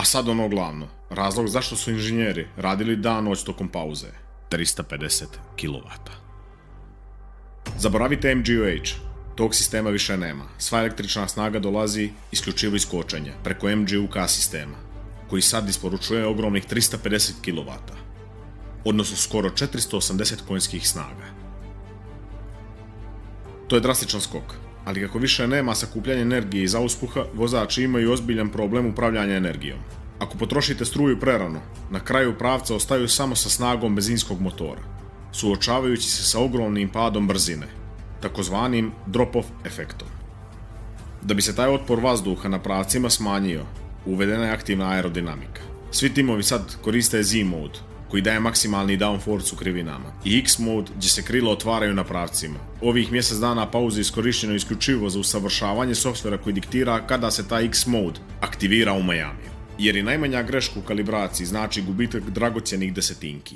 A sad ono glavno, razlog zašto su inženjeri radili dan noć tokom pauze. 350 kW. Zaboravite MGUH, tog sistema više nema. Sva električna snaga dolazi isključivo iz kočenja, preko MGUK sistema, koji sad isporučuje ogromnih 350 kW, odnosno skoro 480 konjskih snaga. To je drastičan skok, ali kako više nema sakupljanja energije iz auspuha, vozači imaju ozbiljan problem upravljanja energijom. Ako potrošite struju prerano, na kraju pravca ostaju samo sa snagom benzinskog motora, suočavajući se sa ogromnim padom brzine, takozvanim drop-off efektom. Da bi se taj otpor vazduha na pravcima smanjio, uvedena je aktivna aerodinamika. Svi timovi sad koriste Z-mode, koji daje maksimalni downforce u krivinama, i X-mode, gdje se krila otvaraju na pravcima. Ovih mjesec dana pauze iskorišteno isključivo za usavršavanje softvera koji diktira kada se taj X-mode aktivira u Majamiju, jer i najmanja greška u kalibraciji znači gubitak dragocjenih desetinki.